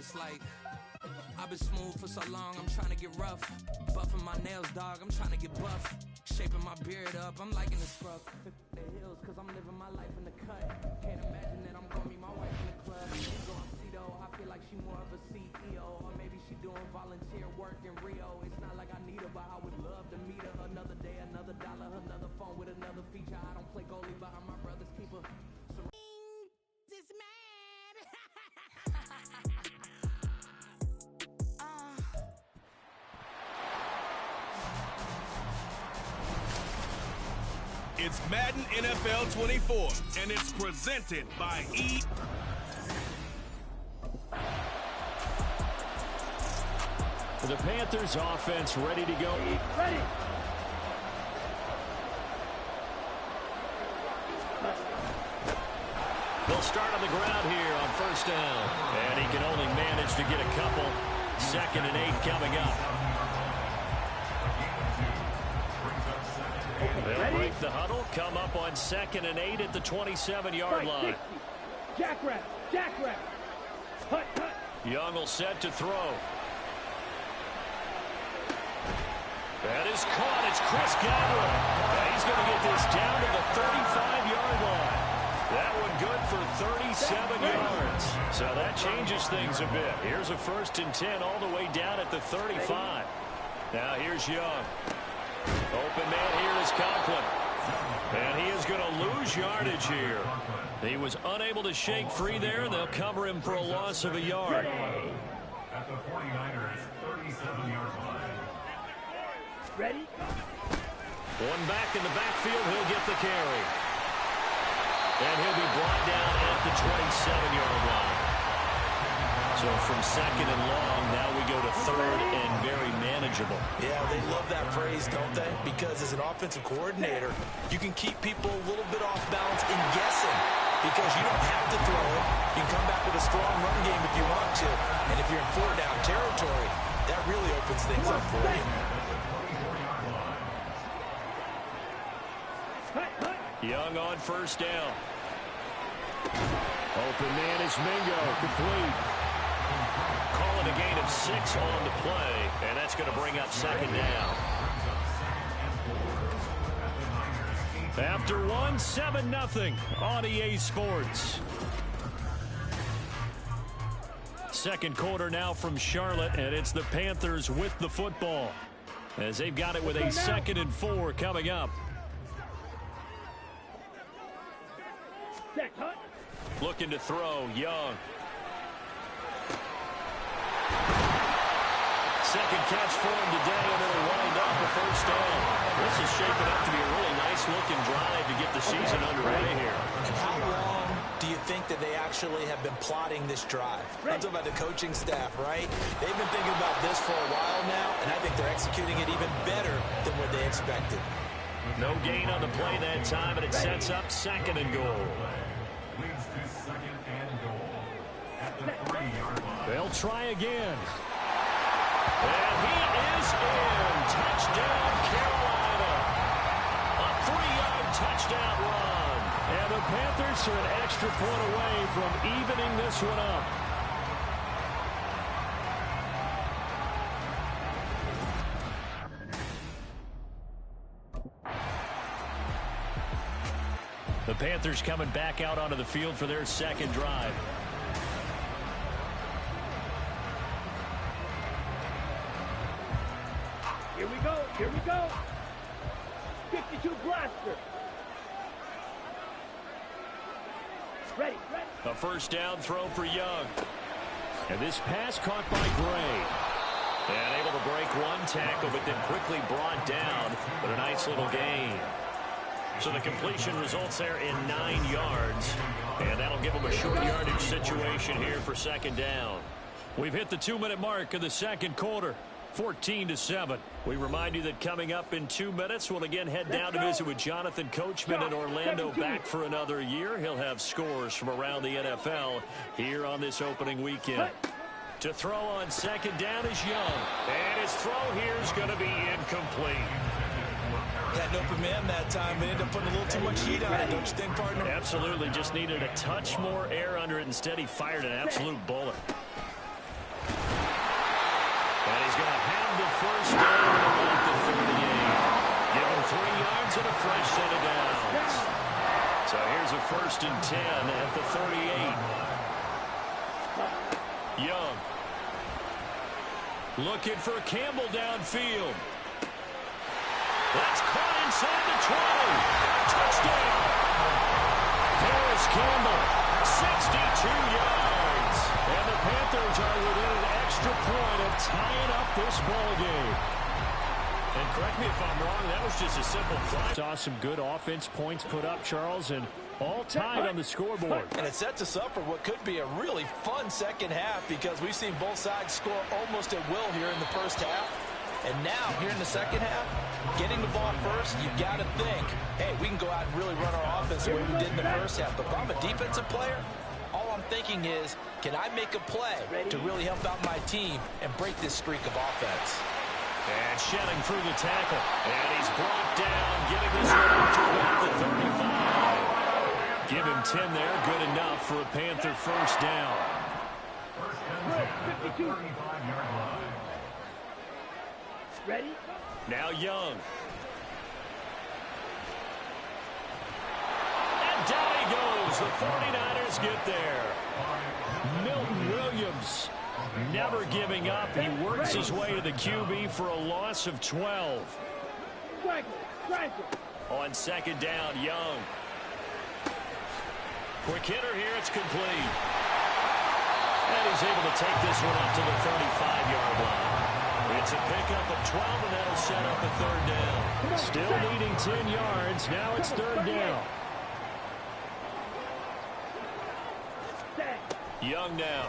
it's like I've been smooth for so long, I'm trying to get rough. Buffing my nails, dog, I'm trying to get buff. Shaping my beard up, I'm liking the scruff. The hills, cause I'm living my life in the cut. Can't imagine that I'm gonna meet my wife in the club. Go and see though, I feel like she more of a CEO. Or maybe she doing volunteer work in Rio. It's not like I need her, but I would love to meet her. Another day, another dollar, another phone with another feature. I don't play goalie, but I'm my brother's keeper. This man. It's Madden NFL 24, and it's presented by E. The Panthers offense ready to go. Ready. They'll start on the ground here on first down. And he can only manage to get a couple. 2nd and 8 coming up. They'll break the huddle, come up on 2nd and 8 at the 27-yard line. Jackrabbit, jackrabbit. Hut, hut. Young will set to throw. That is caught. It's Chris Godwin. He's going to get this down to the 35-yard line. That one good for 37 yards. So that changes things a bit. Here's a 1st and 10 all the way down at the 35. Now here's Young. Open man here is Conklin. And he is going to lose yardage here. He was unable to shake free there, and they'll cover him for a loss of a yard. At the 49ers, 37-yard line. Ready? One back in the backfield, he'll get the carry. And he'll be brought down at the 27-yard line. So from 2nd and long, now we go to 3rd and very manageable. Yeah, they love that phrase, don't they? Because as an offensive coordinator, you can keep people a little bit off balance in guessing because you don't have to throw it. You can come back with a strong run game if you want to. And if you're in 4-down territory, that really opens things up for you. Young on first down. Open man is Mingo, complete. Call it a gain of 6 on the play, and that's going to bring up 2nd down. After 1, 7-0 on EA Sports. 2nd quarter now from Charlotte, and it's the Panthers with the football as they've got it with a 2nd and 4 coming up. Looking to throw, Young. 2nd catch for him today, and it'll wind up a 1st down. This is shaping up to be a really nice-looking drive to get the season underway here. And how long do you think that they actually have been plotting this drive? I'm talking about the coaching staff, right? They've been thinking about this for a while now, and I think they're executing it even better than what they expected. No gain on the play that time, and it sets up 2nd and goal. Leads to 2nd and goal. At the 3-yard line. They'll try again. And he is in. Touchdown, Carolina. A 3-yard touchdown run. And the Panthers are an extra point away from evening this one up. The Panthers coming back out onto the field for their 2nd drive. Here we go. Here we go. 52 blaster. Ready. A 1st down throw for Young. And this pass caught by Gray. And able to break one tackle, but then quickly brought down. But a nice little gain. So the completion results there in 9 yards. And that'll give them a short yardage situation here for 2nd down. We've hit the 2-minute mark of the 2nd quarter. 14-7. We remind you that coming up in 2 minutes, we'll again head down to visit with Jonathan Coachman in Orlando, back for another year. He'll have scores from around the NFL here on this opening weekend. To throw on 2nd down is Young. And his throw here is going to be incomplete. Had an open man that time, but ended up putting a little too much heat on it, don't you think, partner? Absolutely. Just needed a touch more air under it. Instead, he fired an absolute bullet. And he's going to have the first down at the 38. Give him 3 yards and a fresh set of downs. So here's a 1st and 10 at the 38. Young. Looking for Campbell downfield. That's caught inside the 20. Touchdown. There's Campbell. 62 yards. And the Panthers are within an extra point of tying up this ball game. And correct me if I'm wrong, that was just a simple fly. Saw some good offense points put up, Charles, and all tied on the scoreboard. And it sets us up for what could be a really fun second half because we've seen both sides score almost at will here in the first half. And now, here in the second half, getting the ball first, you've got to think, hey, we can go out and really run our offense the way we did in the first half. But if I'm a defensive player, all I'm thinking is, can I make a play to really help out my team and break this streak of offense? And shedding through the tackle. And he's brought down, getting this one up to about the 35. Give him 10 there, good enough for a Panther first down. First and 10 at the 35-yard line. Ready? Now Young. And down he goes. The 49ers get there. Milton Williams never giving up. He works his way to the QB for a loss of 12. On second down, Young. Quick hitter here, it's complete. And he's able to take this one up to the 35-yard line. It's a pickup of 12, and that'll set up a 3rd down. Still needing 10 yards. Now it's 3rd down. Young now.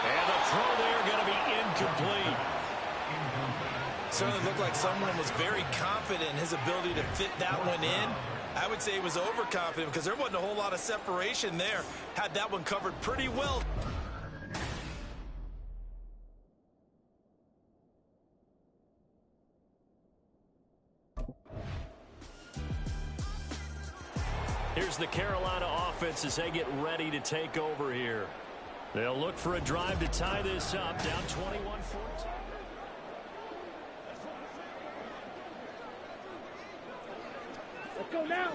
And the throw there going to be incomplete. Certainly looked like someone was very confident in his ability to fit that one in. I would say he was overconfident because there wasn't a whole lot of separation there. Had that one covered pretty well. Here's the Carolina offense as they get ready to take over here. They'll look for a drive to tie this up, down 21-14. Let's go now.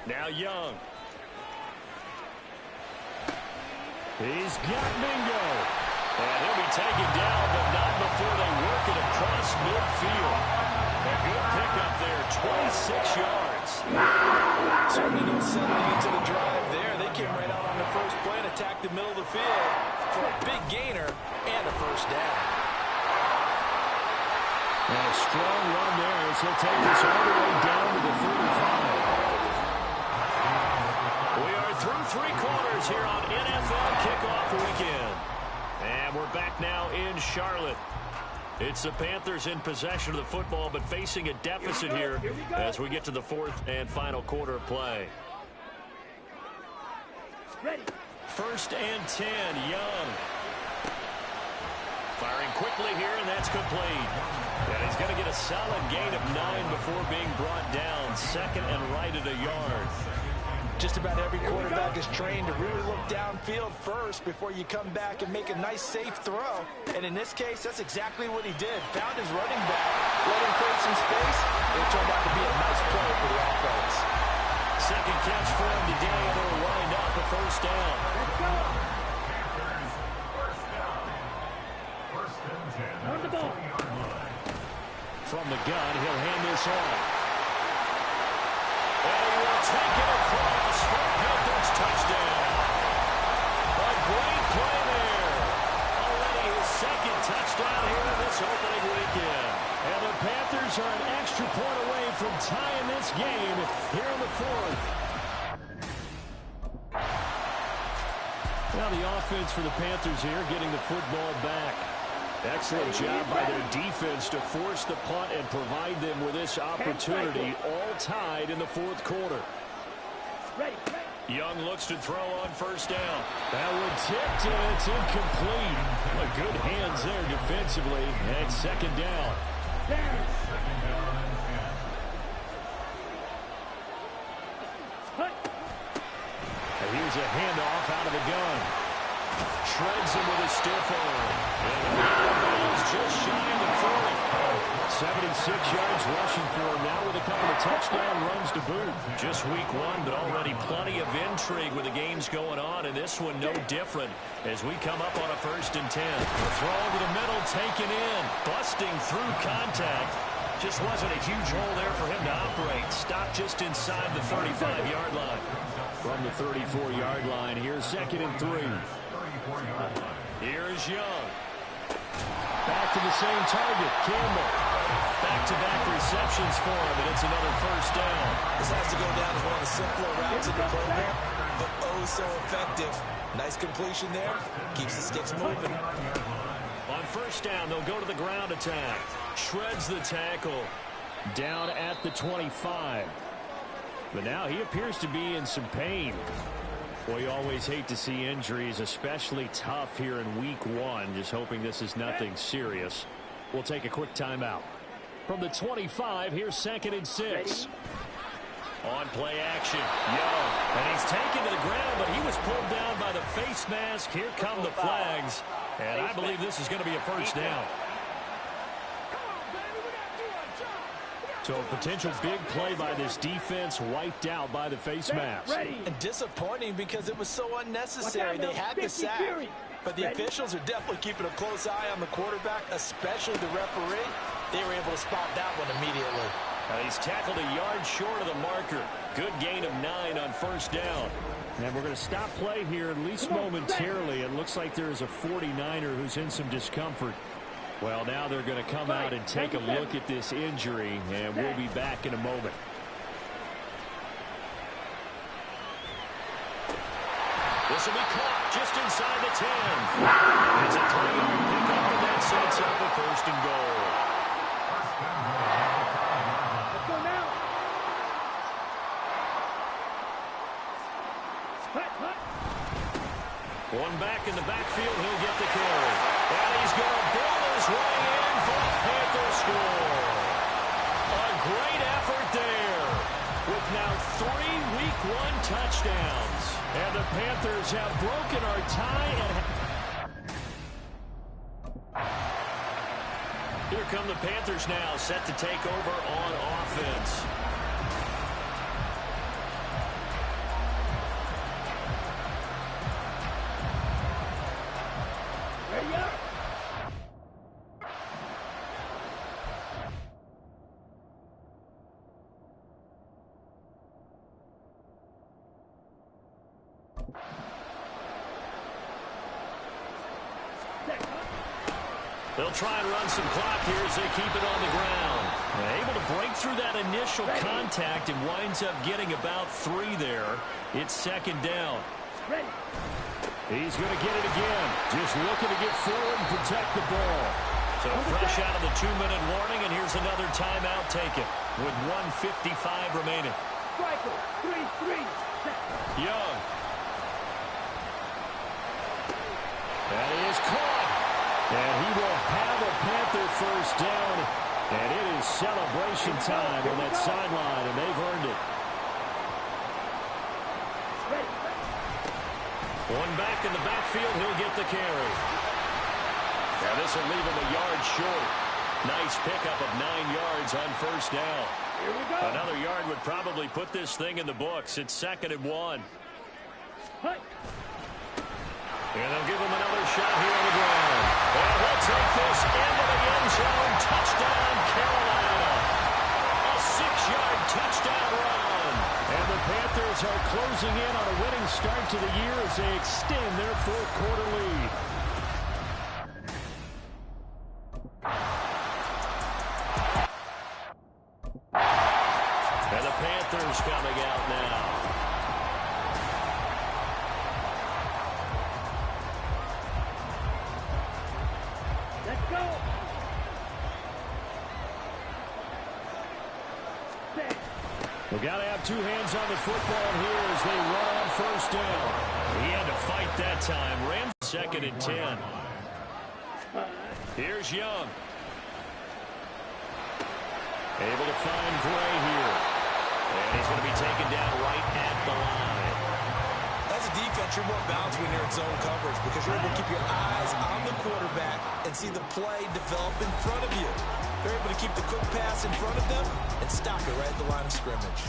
Now Young. He's got Mingo. And he'll be taken down, but not before they work it across midfield. A good pickup there, 26 yards. Certainly no settling into the drive there. They came right out on the first play and attacked the middle of the field for a big gainer and a first down. And a strong run there as he'll take this all the way down to the 35. We are through 3 quarters here on NFL Kickoff Weekend. And we're back now in Charlotte. It's the Panthers in possession of the football, but facing a deficit here as we get to the 4th and final quarter of play. Ready. 1st and 10, Young. Firing quickly here, and that's complete. And he's going to get a solid gain of 9 before being brought down. 2nd and right at a yard. Just about every quarterback is trained to really look downfield first before you come back and make a nice, safe throw. And in this case, that's exactly what he did. Found his running back, let him create some space, and it turned out to be a nice play for the offense. 2nd catch for him today, and it'll wind up a first down. First and 10 On the ball. From the gun, he'll hand this off. And he will take it across for Panthers touchdown. A great play there. Already his 2nd touchdown here in this opening weekend. And the Panthers are an extra point away from tying this game here in the 4th. Now the offense for the Panthers here getting the football back. Excellent job by their defense to force the punt and provide them with this opportunity, all tied in the 4th quarter. Young looks to throw on first down. That one tipped, and it's incomplete. But good hands there defensively, and 2nd down. here's a handoff out of the gun. Shreds him with a stiff arm. And the ball's just shy of the 40. 76 yards rushing for him now with a couple of touchdown runs to boot. Just week one, but already plenty of intrigue with the games going on, and this one no different as we come up on a 1st and 10. The throw over the middle, taken in, busting through contact. Just wasn't a huge hole there for him to operate. Stopped just inside the 35-yard line. From the 34-yard line, here's 2nd and 3. Here's Young. Back to the same target, Campbell. Back-to-back receptions for him, and it's another 1st down. This has to go down as one of the simpler routes in the program, but oh so effective. Nice completion there. Keeps the sticks moving. On 1st down, they'll go to the ground attack. Shreds the tackle. Down at the 25. But now he appears to be in some pain. Boy, you always hate to see injuries, especially tough here in week one. Just hoping this is nothing serious. We'll take a quick timeout. From the 25, here's 2nd and 6. On play action, Young. And he's taken to the ground, but he was pulled down by the face mask. Here come the flags. And I believe this is going to be a 1st down. So a potential big play by this defense wiped out by the face mask. And disappointing because it was so unnecessary. They had the sack, but the officials are definitely keeping a close eye on the quarterback, especially the referee. They were able to spot that one immediately. He's tackled a yard short of the marker. Good gain of 9 on 1st down. And we're going to stop play here, at least momentarily. It looks like there is a 49er who's in some discomfort. Well, now they're going to come out and take a look at this injury, and we'll be back in a moment. This will be caught just inside the 10. It's a 3-yard pickup, and that sets up a 1st and goal. Let's go now. One back in the backfield, he'll get the carry. And he's going to ball his way in for a Panther score. A great effort there with now 3 week one touchdowns. And the Panthers have broken our tie. And here come the Panthers now, set to take over on offense. They'll try and run some clock here as they keep it on the ground. Able to break through that initial contact and winds up getting about 3 there. It's 2nd down. He's going to get it again. Just looking to get forward and protect the ball. So fresh out of the 2-minute warning, and here's another timeout taken with 1:55 remaining. Young. And he is caught. And he will have a Panther 1st down. And it is celebration time on that sideline, and they've earned it. One back in the backfield, he'll get the carry. Now this will leave him a yard short. Nice pickup of 9 yards on 1st down. Here we go. Another yard would probably put this thing in the books. It's 2nd and 1. And they'll give him another shot here on the ground. And he'll take this into the end zone. Touchdown, Carolina. A 6-yard touchdown run. And the Panthers are closing in on a winning start to the year as they extend their 4th quarter lead. And the Panthers coming out now. Let's go. We've got to have 2 hands on the football here as they run on 1st down. He had to fight that time. Ran 2nd and 10. Here's Young. Able to find Gray here. And he's going to be taken down right at the line. That's a of defense, you're more balanced when you're in zone coverage because you're able to keep your eyes on the quarterback and see the play develop in front of you. You're able to keep the quick pass in front of them and stop it right at the line of scrimmage.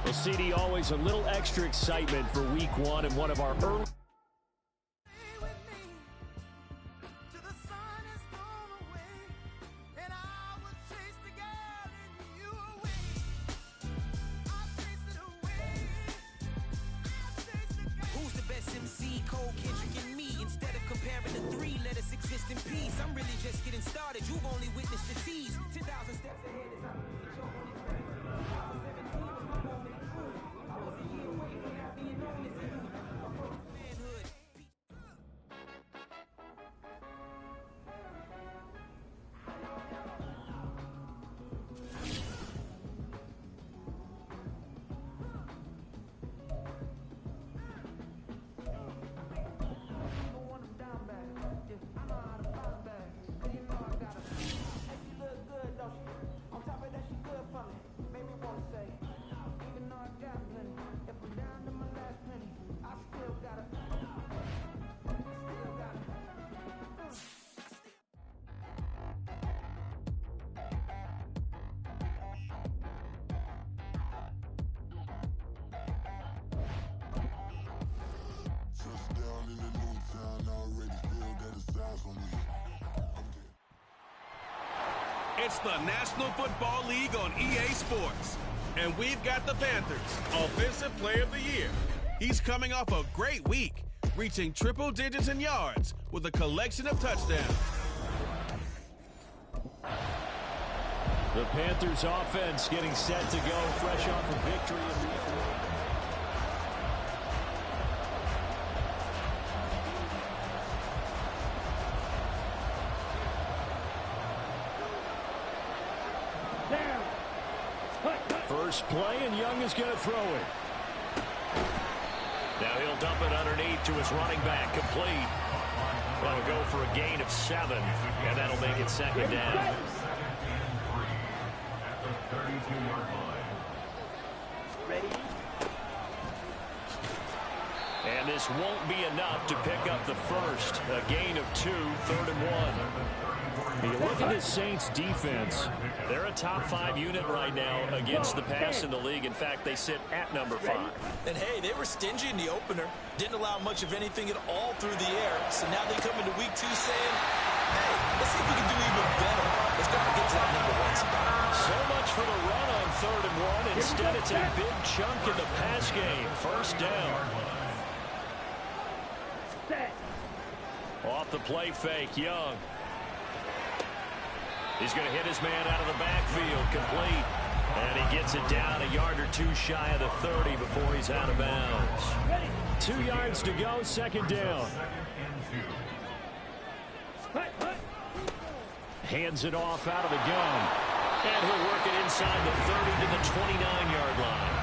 Well, CD, always a little extra excitement for week one and one of our early... In peace, I'm really just getting started. You've only witnessed the tease. 10,000 steps ahead is how I was a year away from not being known as a manhood. It's the National Football League on EA Sports. And we've got the Panthers, Offensive Player of the Year. He's coming off a great week, reaching triple digits in yards with a collection of touchdowns. The Panthers offense getting set to go fresh off a victory in week one. First play, and Young is going to throw it. Now he'll dump it underneath to his running back, complete. That'll go for a gain of 7, and that'll make it second down. Second and 3 at the 32-yard line. Ready? And this won't be enough to pick up the first. A gain of 2, 3rd and 1. You look at this Saints defense. They're a top 5 unit right now against the pass in the league. In fact, they sit at number 5. And hey, they were stingy in the opener. Didn't allow much of anything at all through the air. So now they come into week 2 saying, hey, let's see if we can do even better. Let's try to get to that number 1 spot. So much for the run on 3rd and 1. Instead, it's a big chunk in the pass game. First down. Off the play fake, Young. He's going to hit his man out of the backfield, complete. And he gets it down a yard or 2 shy of the 30 before he's out of bounds. 2 yards to go, second down. Hands it off out of the gun. And he'll work it inside the 30 to the 29-yard line.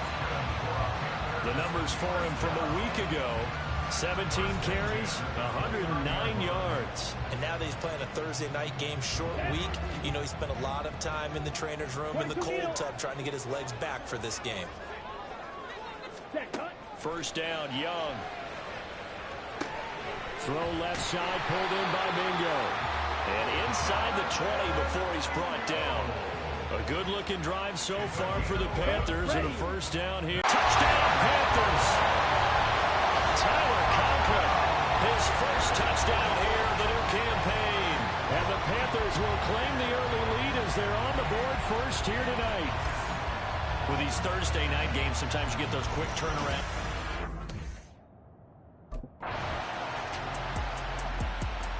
The numbers for him from a week ago. 17 carries, 109 yards. And now that he's playing a Thursday night game, short week, you know he spent a lot of time in the trainer's room in the cold tub trying to get his legs back for this game. First down, Young. Throw left side, pulled in by Mingo. And inside the 20 before he's brought down. A good-looking drive so far for the Panthers, and a first down here. Touchdown, Panthers! Tyler Conklin, his first touchdown here of the new campaign. And the Panthers will claim the early lead as they're on the board first here tonight. With these Thursday night games, sometimes you get those quick turnaround.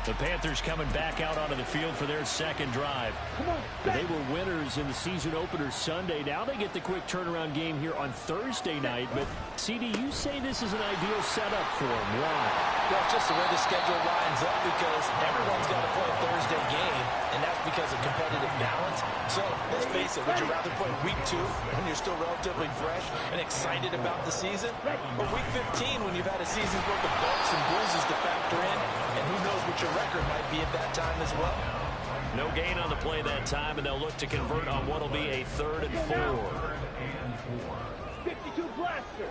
The Panthers coming back out onto the field for their second drive. They were winners in the season opener Sunday. Now they get the quick turnaround game here on Thursday night. But, CD, you say this is an ideal setup for them. Why? Well, it's just the way the schedule lines up because everyone's got to play a Thursday game, and that's because of competitive balance. So, let's face it, would you rather play week 2 when you're still relatively fresh and excited about the season? Or week 15 when you've had a season's worth of bumps and bruises to factor in, and who knows what your record might be at that time as well? No gain on the play that time, and they'll look to convert on what will be a 3rd and 4. 52 blaster.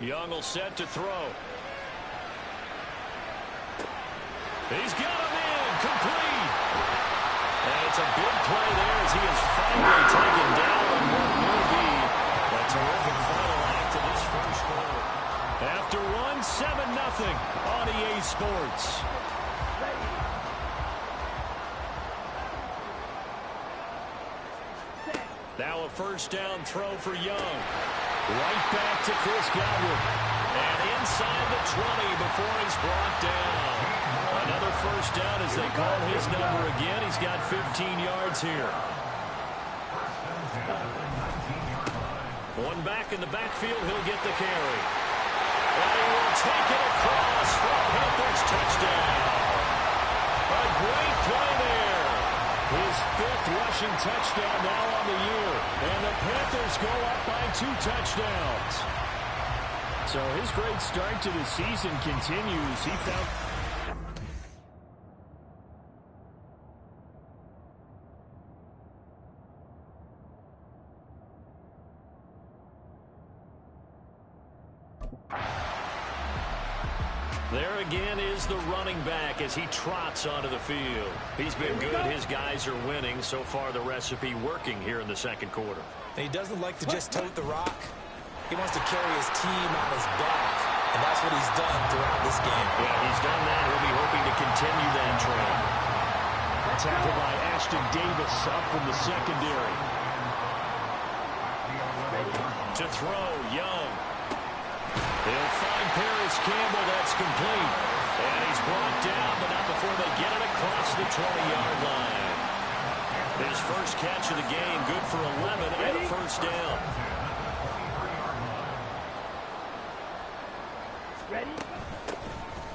Young will set to throw. He's got him in, complete. And it's a big play there as he is finally taken down on what will be a terrific final act of this first quarter. After one, 7-0 on EA Sports. Now a first down throw for Young. Right back to Chris Godwin. And inside the 20 before he's brought down. Another first down as they call his number again. He's got 15 yards here. One back in the backfield. He'll get the carry. And he will take it across for a Panthers touchdown. A great play there. His 5th rushing touchdown now on the year. And the Panthers go up by 2 touchdowns. So his great start to the season continues. He found... There again is the running back as he trots onto the field. He's been good. His guys are winning. So far, the recipe working here in the second quarter. And he doesn't like to just tote the rock. He wants to carry his team on his back. And that's what he's done throughout this game. Yeah, he's done that. He'll be hoping to continue that trend. Tackled by Ashton Davis up from the secondary. To throw, Young. He'll find Paris Campbell. That's complete. And he's brought down, but not before they get it across the 20-yard line. His first catch of the game, good for 11 and a first down. Ready?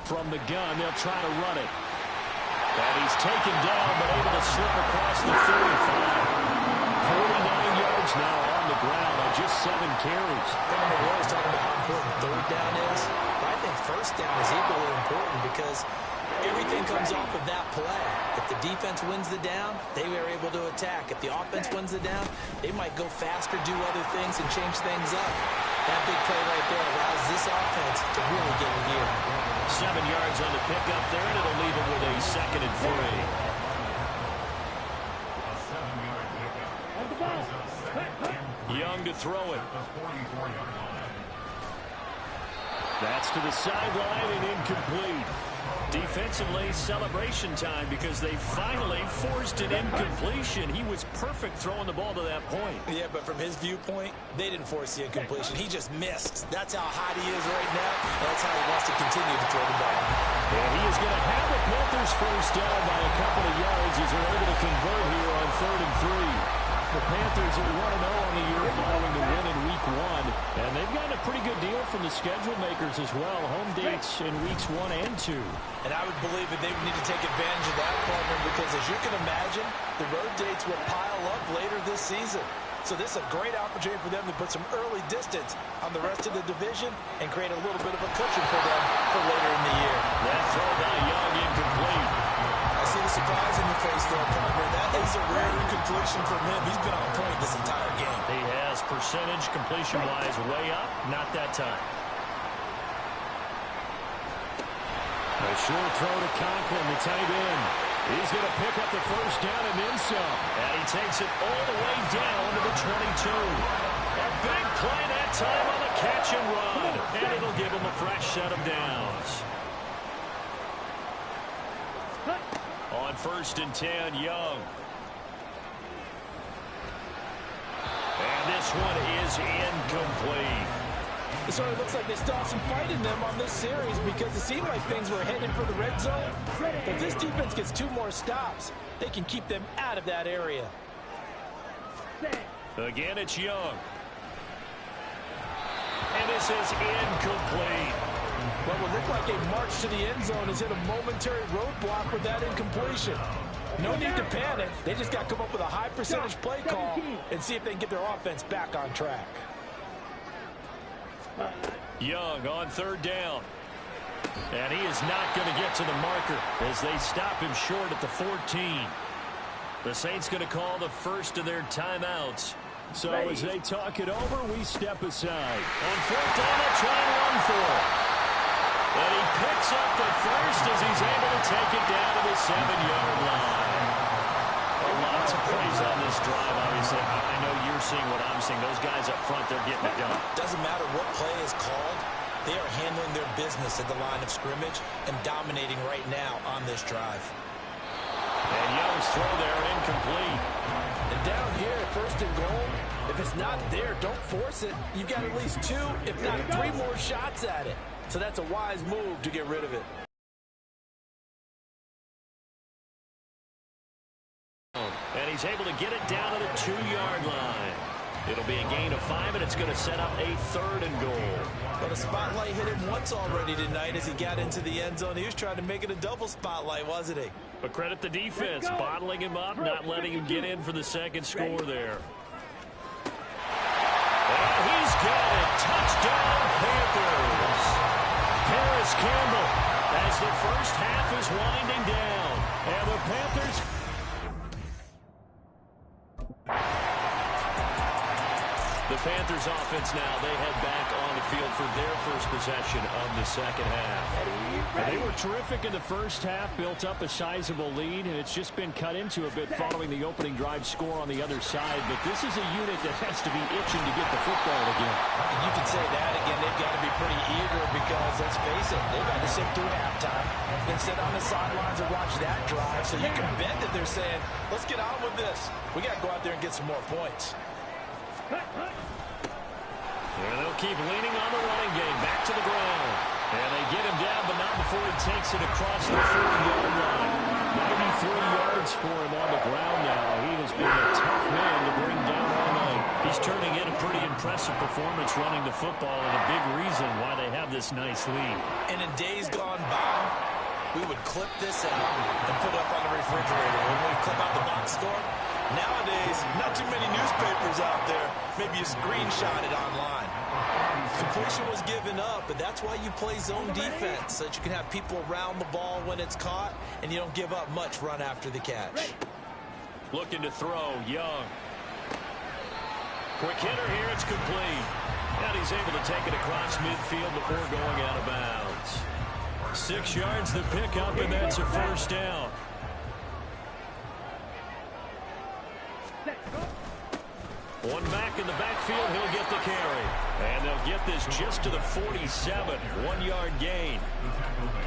From the gun, they'll try to run it. And he's taken down, but able to slip across the 35. 49 yards now on the ground on just 7 carries. We're always talking about how important third down is. But I think first down is equally important because everything comes off of that play. If the defense wins the down, they are able to attack. If the offense wins the down, they might go faster, do other things, and change things up. That big play right there allows this offense to really get in gear. 7 yards on the pickup there, and it'll leave him with a 2nd and 3. Young to throw it. That's to the sideline and incomplete. Defensively, celebration time because they finally forced an incompletion. He was perfect throwing the ball to that point. Yeah, but from his viewpoint, they didn't force the incompletion. He just missed. That's how hot he is right now. That's how he wants to continue to throw the ball. And he is going to have the Panthers first down by a couple of yards as they're able to convert here on 3rd and 3. The Panthers are 1-0 on the year following the win in Week 1. And they've gotten a pretty good deal from the schedule makers as well. Home dates in Weeks 1 and 2. And I would believe that they would need to take advantage of that, partner, because as you can imagine, the road dates will pile up later this season. So this is a great opportunity for them to put some early distance on the rest of the division and create a little bit of a cushion for them for later in the year. That throw by Young incomplete. I see the surprise in your face there, partner. That is a rare incompletion from him. He's been on point this entire game. He has percentage completion-wise way up. Not that time. A short throw to Conklin, the tight end. He's going to pick up the first down and then some. And he takes it all the way down to the 22. A big play that time on the catch and run. And it'll give him a fresh set of downs. On 1st and 10, Young. And this one is incomplete. It sort of looks like they still have some fight in them on this series because it seemed like things were headed for the red zone. But if this defense gets 2 more stops, they can keep them out of that area. Again, it's Young. And this is incomplete. What would look like a march to the end zone has hit a momentary roadblock with that incompletion. No need to panic. They just got to come up with a high percentage play call and see if they can get their offense back on track. Young on 3rd down. And he is not going to get to the marker as they stop him short at the 14. The Saints going to call the first of their timeouts So as they talk it over, we step aside. On fourth down, they'll try and run for it. And he picks up the first as he's able to take it down to the 7-yard line. Lots of praise on this drive, obviously. I know you're seeing what I'm seeing. Those guys up front, they're getting it done. Doesn't matter what play is called. They are handling their business at the line of scrimmage and dominating right now on this drive. And Young's throw there incomplete. And down here, first and goal, if it's not there, don't force it. You've got at least 2, if not 3 more shots at it. So that's a wise move to get rid of it. And he's able to get it down to the 2-yard line. It'll be a gain of 5, and it's going to set up a 3rd and goal. But a spotlight hit him once already tonight as he got into the end zone. He was trying to make it a double spotlight, wasn't he? But credit the defense, bottling him up, not letting him get in for the second score there. And he's got it. Touchdown, Panthers. Harris Campbell as the first half is winding down. And the Panthers... The Panthers offense now, they head back on the field for their first possession of the second half. And they were terrific in the first half, built up a sizable lead, and it's just been cut into a bit following the opening drive score on the other side. But this is a unit that has to be itching to get the football again. And you can say that again, they've got to be pretty eager because, let's face it, they've had to sit through halftime and sit on the sidelines and watch that drive. So you can bet that they're saying, let's get on with this. We got to go out there and get some more points. And they'll keep leaning on the running game. Back to the ground. And they get him down, but not before he takes it across the 40-yard line. 93 yards for him on the ground now. He has been a tough man to bring down all night. He's turning in a pretty impressive performance running the football, and a big reason why they have this nice lead. And in days gone by, we would clip this out and put it up on the refrigerator. When we clip out the box score, nowadays, not too many newspapers out there. Maybe you screenshot it online. Completion was given up, but that's why you play zone defense, so that you can have people around the ball when it's caught, and you don't give up much run after the catch. Looking to throw, Young. Quick hitter here, it's complete. And he's able to take it across midfield before going out of bounds. 6 yards the pickup, and that's a first down. One back in the backfield, he'll get the carry. And they'll get this just to the 47, 1-yard gain.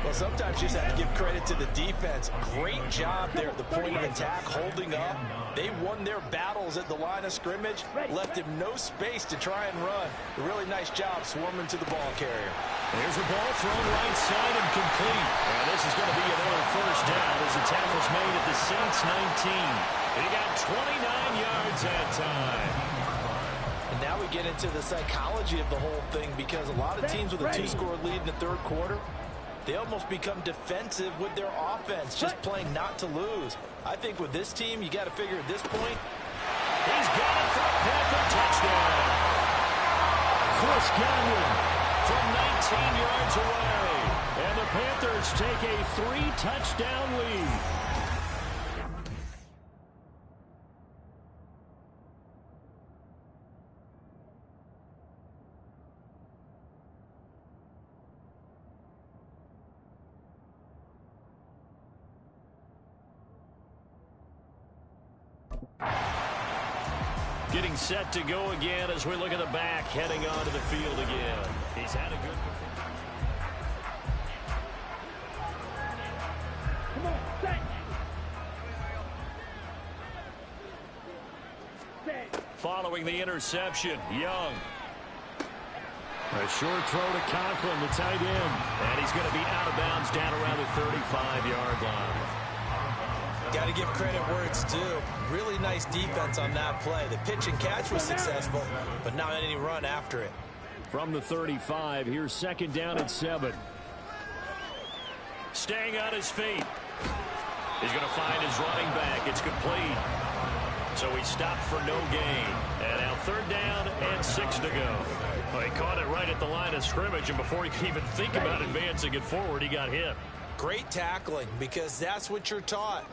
Well, sometimes you just have to give credit to the defense. Great job there at the point of attack, holding up. They won their battles at the line of scrimmage, left him no space to try and run. A really nice job swarming to the ball carrier. There's a ball thrown right side and complete. And this is going to be another first down as the tackle's made at the Saints 19. He got 29 yards that time. And now we get into the psychology of the whole thing, because a lot of teams with a 2-score lead in the third quarter, they almost become defensive with their offense, just playing not to lose. I think with this team, you got to figure at this point, he's got it for a Panther touchdown. Chris Godwin from 19 yards away. And the Panthers take a 3-touchdown lead. Getting set to go again as we look at the back, heading onto the field again. He's had a good performance. Following the interception, Young. A short throw to Conklin, the tight end. And he's going to be out of bounds down around the 35-yard line. Got to give credit where it's due. Really nice defense on that play. The pitch and catch was successful, but not any run after it. From the 35, here's second down and 7. Staying on his feet. He's going to find his running back. It's complete. So he stopped for no gain. And now third down and 6 to go. Well, he caught it right at the line of scrimmage, and before he could even think about advancing it forward, he got hit. Great tackling, because that's what you're taught.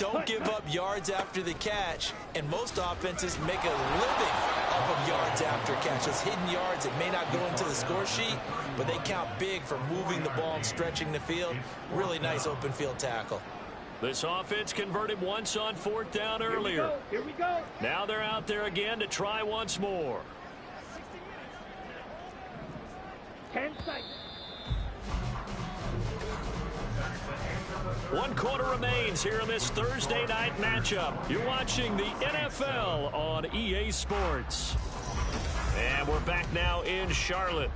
don't give up yards after the catch, and most offenses make a living off of yards after catch. Those hidden yards that may not go into the score sheet, but they count big for moving the ball and stretching the field. Really nice open field tackle. This offense converted once on 4th down earlier. Here we go. Now they're out there again to try once more. 10 seconds. 1 quarter remains here in this Thursday night matchup. You're watching the NFL on EA Sports. And we're back now in Charlotte.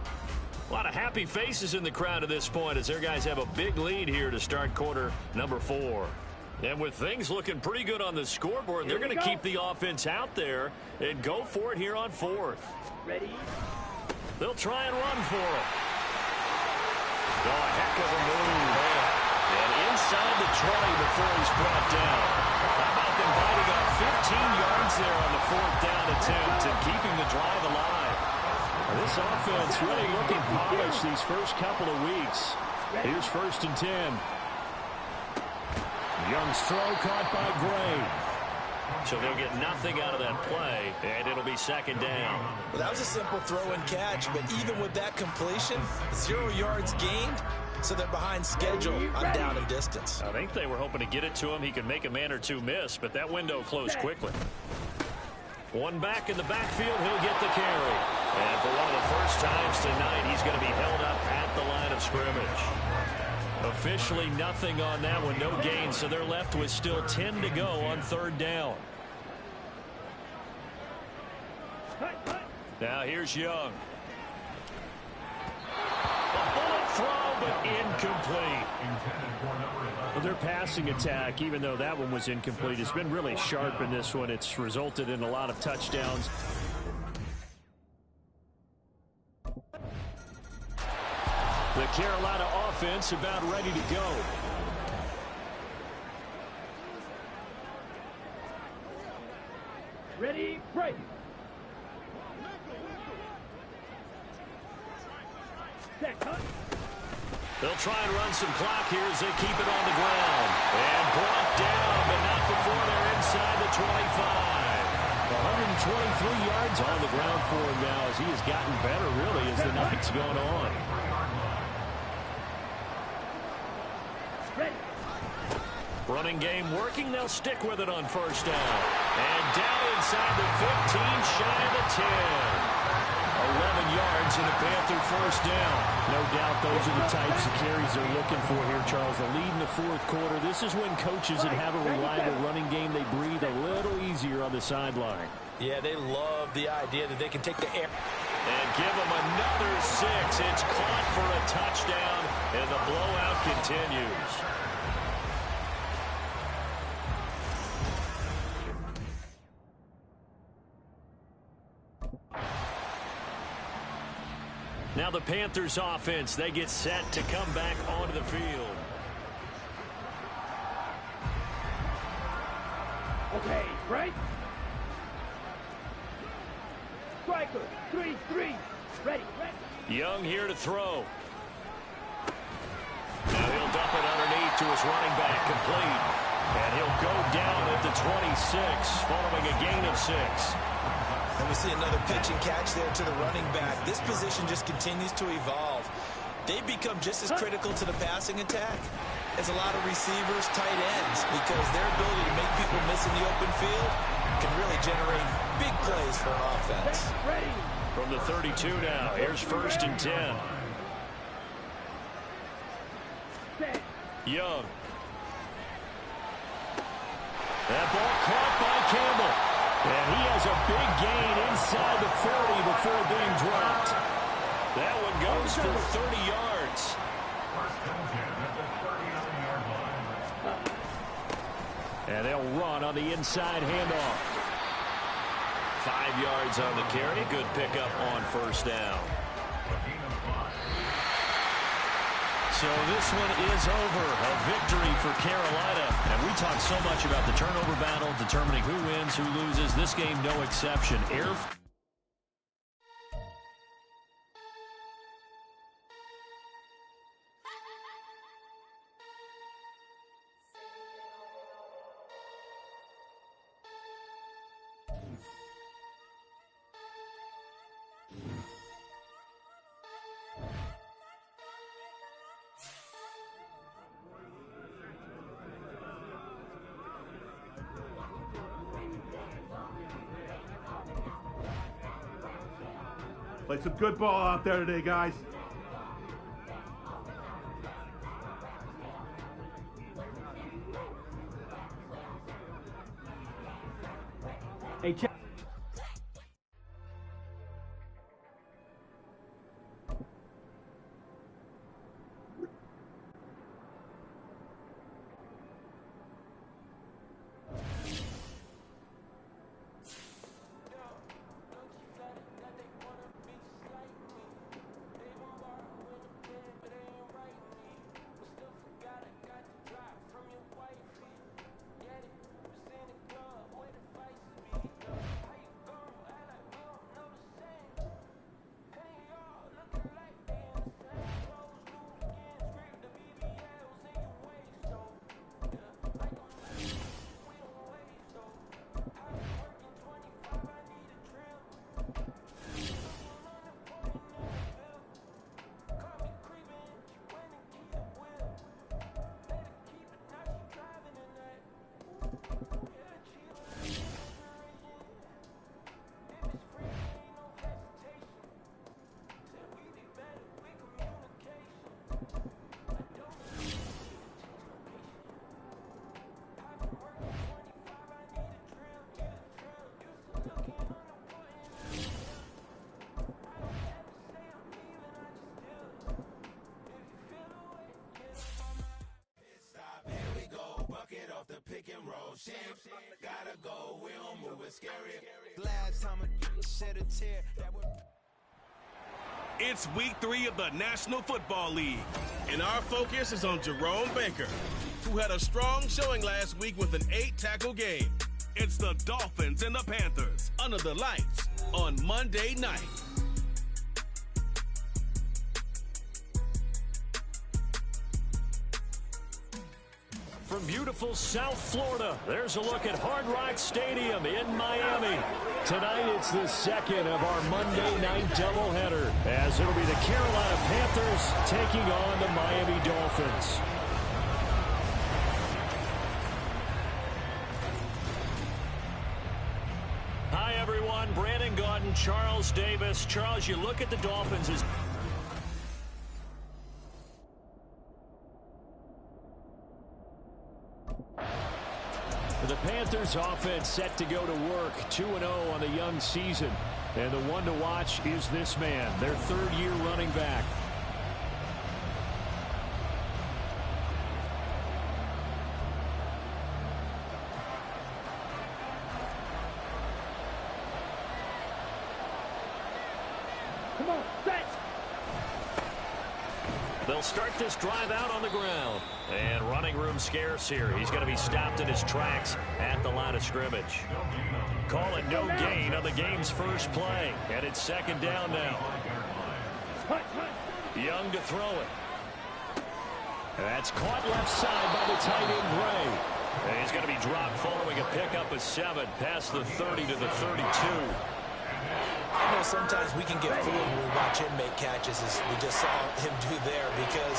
A lot of happy faces in the crowd at this point as their guys have a big lead here to start quarter number 4. And with things looking pretty good on the scoreboard, they're going to keep the offense out there and go for it here on 4th. Ready? They'll try and run for it. Oh, a heck of a move. And inside the 20 before he's brought down. How about them biting up 15 yards there on the 4th down attempt and keeping the drive alive? This offense really looking polished these first couple of weeks. Here's 1st and 10. Young's throw caught by Gray. So they'll get nothing out of that play, and it'll be 2nd down. Well, that was a simple throw and catch, but even with that completion, 0 yards gained, so they're behind schedule on down and distance. I think they were hoping to get it to him. He could make a man or two miss, but that window closed quickly. One back in the backfield, he'll get the carry. And for one of the first times tonight, he's going to be held up at the line of scrimmage. Officially nothing on that one, no gain, so they're left with still 10 to go on 3rd down. Now here's Young. A bullet throw, but incomplete. Well, their passing attack, even though that one was incomplete, has been really sharp in this one. It's resulted in a lot of touchdowns. The Carolina offense about ready to go. Ready, break. They'll try and run some clock here as they keep it on the ground. And brought down, but not before they're inside the 25. 123 yards on the ground for him now as he has gotten better, really, as the night's gone on. Running game working. They'll stick with it on 1st down. And down inside the 15, shy of the 10. 11 yards and a Panther 1st down. No doubt those are the types of carries they're looking for here, Charles. The lead in the 4th quarter. This is when coaches that have a reliable running game, they breathe a little easier on the sideline. Yeah, they love the idea that they can take the air. And give them another 6. It's caught for a touchdown, and the blowout continues. Now the Panthers offense, they get set to come back onto the field. Okay, right? Striker, 3-3. Ready. Young here to throw. Now he'll dump it underneath to his running back, complete. And he'll go down at the 26, following a gain of 6. And we see another pitch and catch there to the running back. This position just continues to evolve. They become just as critical to the passing attack as a lot of receivers, tight ends, because their ability to make people miss in the open field can really generate big plays for an offense. From the 32 now, here's 1st and 10. Young. That ball caught by Campbell. And he has a big gain inside the 40 before being dropped. That one goes for 30 yards. And they'll run on the inside handoff. 5 yards on the carry. Good pickup on 1st down. So this one is over. A victory for Carolina. And we talk so much about the turnover battle, determining who wins, who loses. This game, no exception. Play some good ball out there today, guys. Hey, check. Gotta go, we don't move it scary. Last time I shed a tear that would... It's week 3 of the National Football League, and our focus is on Jerome Baker, who had a strong showing last week with an 8-tackle game. It's the Dolphins and the Panthers under the lights on Monday night. From beautiful South Florida, there's a look at Hard Rock Stadium in Miami. Tonight, it's the second of our Monday night doubleheader, as it'll be the Carolina Panthers taking on the Miami Dolphins. Hi, everyone. Brandon Gaudin, Charles Davis. Charles, you look at the Dolphins as... The Panthers offense set to go to work, 2-0 on the young season. And the one to watch is this man, their third-year running back. Come on, set! They'll start this drive out on the ground. And running room scarce here. He's going to be stopped in his tracks at the line of scrimmage. Call it no gain on the game's first play. And it's second down now. Young to throw it. That's caught left side by the tight end, Gray. And he's going to be dropped following a pickup of 7 past the 30 to the 32. I know sometimes we can get fooled when we watch him make catches, as we just saw him do there, because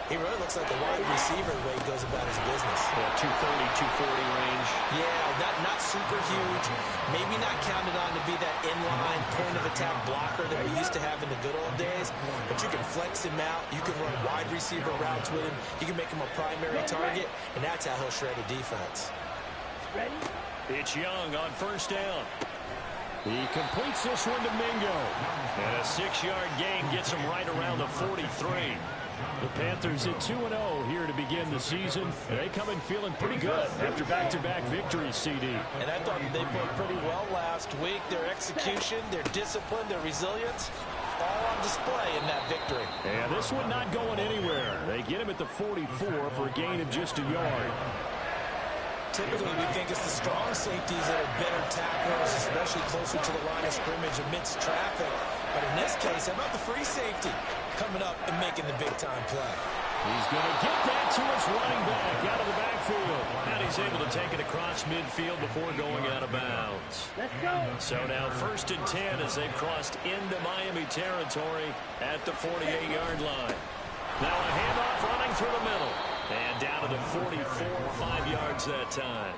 he really looks like a wide receiver the way he goes about his business. Yeah, 230, 240 range. Yeah, not super huge. Maybe not counted on to be that inline point-of-attack blocker that we used to have in the good old days, but you can flex him out. You can run wide receiver routes with him. You can make him a primary target, and that's how he'll shred a defense. Ready? It's Young on first down. He completes this one to Mingo. And a 6-yard gain gets him right around the 43. The Panthers at 2-0 here to begin the season. And they come in feeling pretty good after back-to-back victories, CD. And I thought that they played pretty well last week. Their execution, their discipline, their resilience, all on display in that victory. And this one not going anywhere. They get him at the 44 for a gain of just a yard. Typically, we think it's the strong safeties that are better tacklers, especially closer to the line of scrimmage amidst traffic. But in this case, how about the free safety coming up and making the big-time play? He's going to get that to his running back out of the backfield. And he's able to take it across midfield before going out of bounds. Let's go! So now 1st and 10 as they've crossed into Miami territory at the 48-yard line. Now a handoff running through the middle. And down to the 44, 5 yards that time.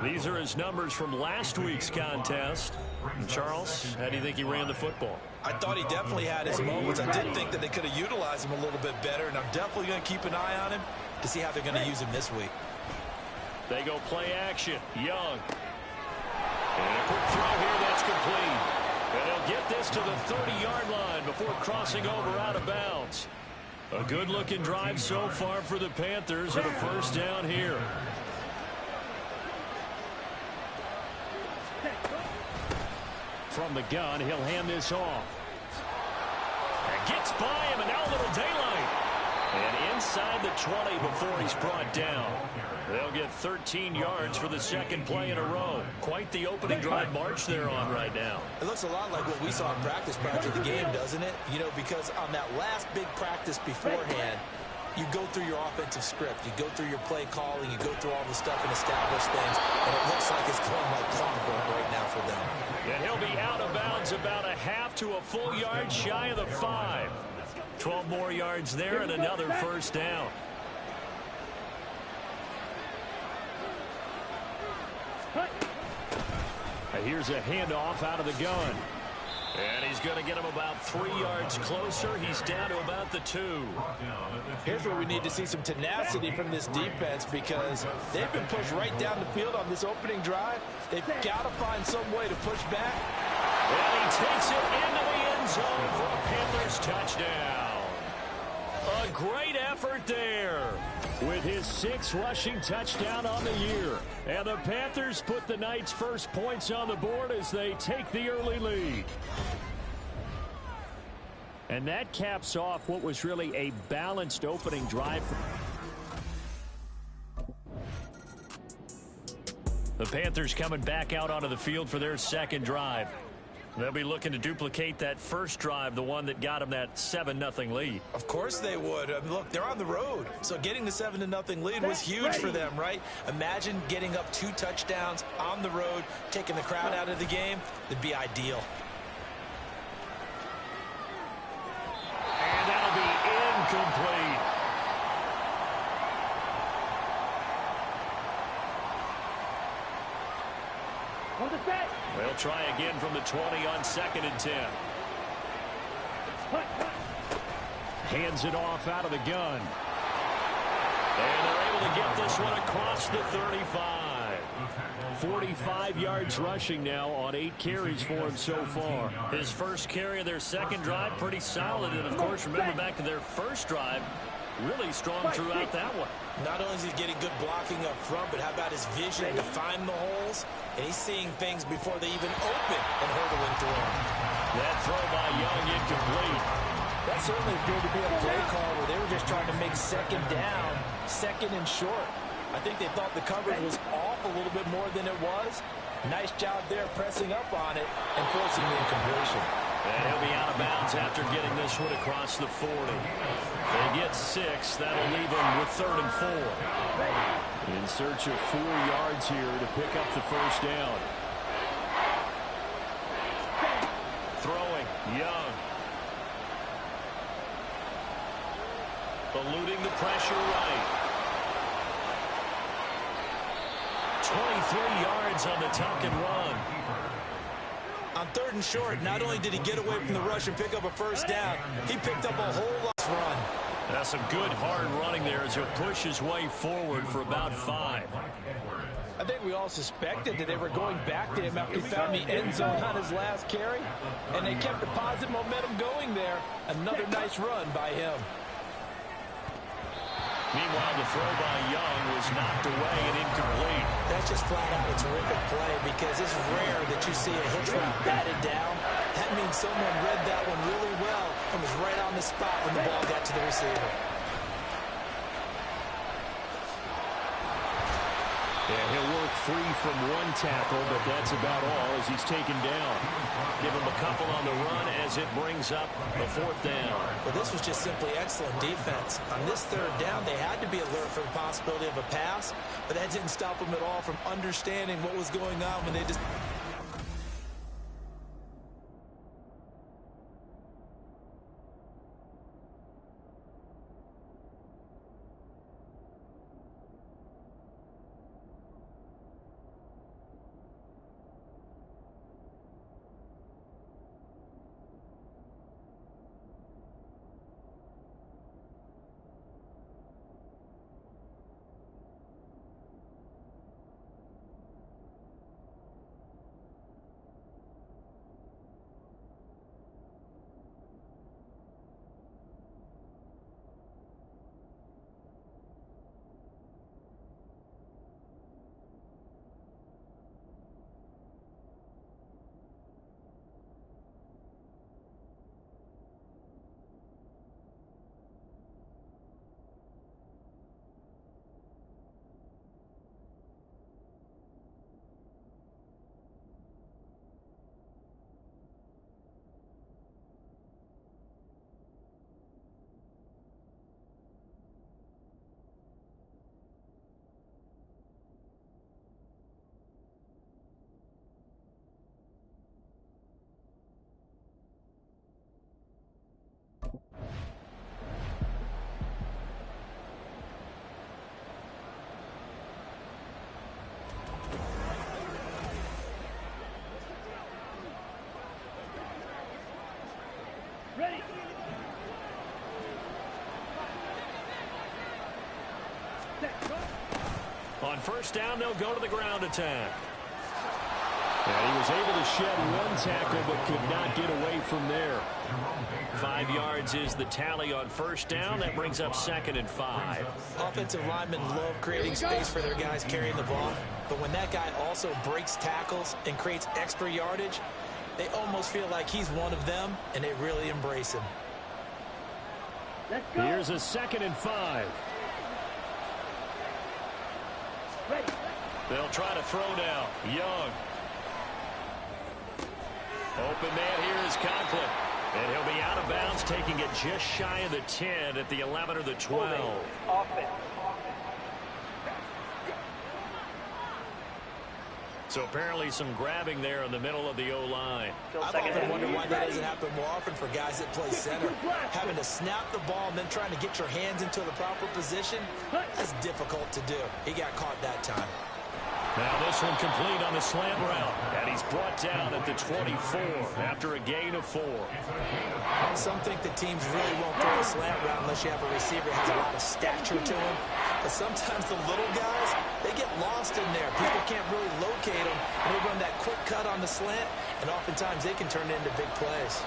These are his numbers from last week's contest. And Charles, how do you think he ran the football? I thought he definitely had his moments. I did think that they could have utilized him a little bit better, and I'm definitely going to keep an eye on him to see how they're going to use him this week. They go play action. Young. And a quick throw here that's complete. And they'll get this to the 30-yard line before crossing over out of bounds. A good-looking drive so far for the Panthers and a first down here. From the gun, he'll hand this off. And gets by him, and now a little daylight. And inside the 20 before he's brought down. They'll get 13 yards for the second play in a row. Quite the opening drive march they're on right now. It looks a lot like what we saw in practice prior to the game, doesn't it? You know, because on that last big practice beforehand, you go through your offensive script. You go through your play calling. You go through all the stuff and establish things. And it looks like it's going like clockwork right now for them. And he'll be out of bounds about a half to a full yard shy of the 5. 12 more yards there and another first down. And here's a handoff out of the gun. And he's going to get him about 3 yards closer. He's down to about the 2. Here's where we need to see some tenacity from this defense, because they've been pushed right down the field on this opening drive. They've got to find some way to push back. And he takes it into the end zone for a Panthers touchdown. A great effort there with his 6th rushing touchdown on the year. And the Panthers put the Knights' first points on the board as they take the early lead. And that caps off what was really a balanced opening drive. The Panthers coming back out onto the field for their second drive. They'll be looking to duplicate that first drive, the one that got them that 7-0 lead. Of course they would. I mean, look, they're on the road. So getting the 7-0 lead was huge for them, right? Imagine getting up 2 touchdowns on the road, taking the crowd out of the game. It'd be ideal. And that'll be incomplete. They'll try again from the 20 on 2nd and 10. Hands it off out of the gun. And they're able to get this one across the 35. 45 yards rushing now on 8 carries for him so far. His first carry of their second drive, pretty solid. And, of course, remember back to their first drive, really strong throughout that one. Not only is he getting good blocking up front, but how about his vision to find the holes? And he's seeing things before they even open and hurdling through them. That throw by Young incomplete. That certainly appeared to be a play call where they were just trying to make second down, second and short. I think they thought the coverage was off a little bit more than it was. Nice job there pressing up on it and forcing the incompletion. And he'll be out of bounds after getting this one across the 40. They get 6. That'll leave them with 3rd and 4. In search of 4 yards here to pick up the first down. Throwing, Young. Eluding the pressure right. 23 yards on the tuck and run. On 3rd and short, not only did he get away from the rush and pick up a first down, he picked up a whole lot of run. That's some good hard running there as he'll push his way forward for about 5. I think we all suspected that they were going back to him after he found the end zone on his last carry, and they kept the positive momentum going there. Another nice run by him. Meanwhile, the throw by Young was knocked away and incomplete. That's just flat out a terrific play, because it's rare that you see a hitch route batted down. That means someone read that one really well and was right on the spot when the ball got to the receiver. Yeah, he'll work free from 1 tackle, but that's about all as he's taken down. Give him a couple on the run as it brings up the 4th down. Well, this was just simply excellent defense. On this 3rd down, they had to be alert for the possibility of a pass, but that didn't stop them at all from understanding what was going on when they just... first down, they'll go to the ground attack. And he was able to shed one tackle but could not get away from there. 5 yards is the tally on first down. That brings up 2nd and 5. Offensive linemen love creating space for their guys carrying the ball. But when that guy also breaks tackles and creates extra yardage, they almost feel like he's one of them, and they really embrace him. Let's go. Here's a 2nd and 5. Ready. They'll try to throw now. Young. Open man here is Conklin. And he'll be out of bounds, taking it just shy of the 10 at the 11 or the 12. Offense. So apparently some grabbing there in the middle of the O-line. I've often wondered why that doesn't happen more often for guys that play center. Having to snap the ball and then trying to get your hands into the proper position, that's difficult to do. He got caught that time. Now this one complete on the slant route. And he's brought down at the 24 after a gain of 4. Some think the teams really won't throw a slant route unless you have a receiver who has a lot of stature to him. But sometimes the little guys, they get lost in there. People can't really locate them, and they run that quick cut on the slant, and oftentimes they can turn it into big plays.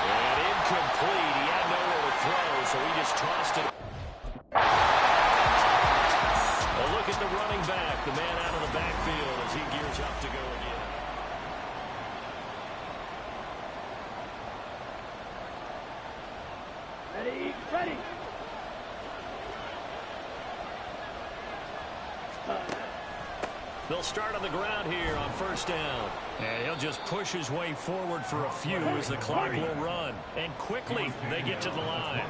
And incomplete. He had nowhere to throw, so he just tossed it. A look at the running back, the man out of the backfield as he gears up to go again. Ready. Ready. They'll start on the ground here on first down. And he'll just push his way forward for a few as the clock will run. And quickly, they get to the line.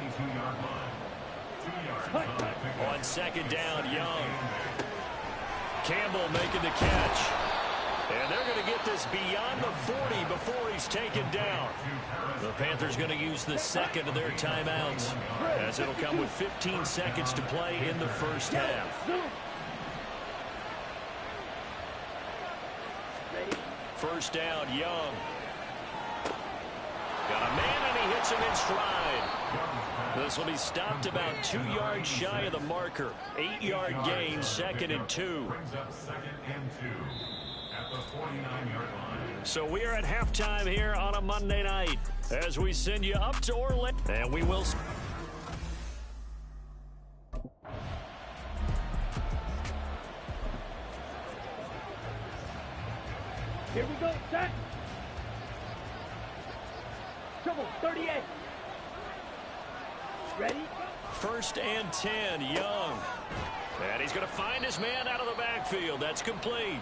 On 2nd down, Young. Campbell making the catch. And they're going to get this beyond the 40 before he's taken down. The Panthers going to use the 2nd of their timeouts, as it'll come with 15 seconds to play in the first half. First down, Young. Got a man, and he hits him in stride. This will be stopped about 2 yards shy of the marker. 8-yard gain, 2nd and 2. So we are at halftime here on a Monday night as we send you up to Orlando. And we will... Here we go, set. Trouble, 38. Ready? 1st and 10, Young. And he's going to find his man out of the backfield. That's complete.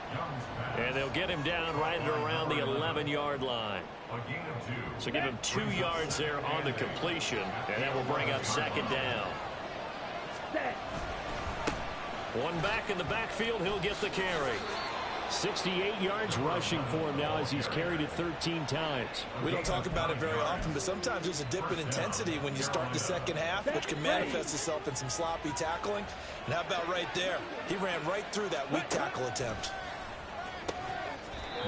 And they'll get him down right around the 11-yard line. So give him 2 yards there on the completion, and that will bring up 2nd down. One back in the backfield, he'll get the carry. 68 yards rushing for him now as he's carried it 13 times. We don't talk about it very often, but sometimes there's a dip in intensity when you start the second half, which can manifest itself in some sloppy tackling. And how about right there? He ran right through that weak tackle attempt.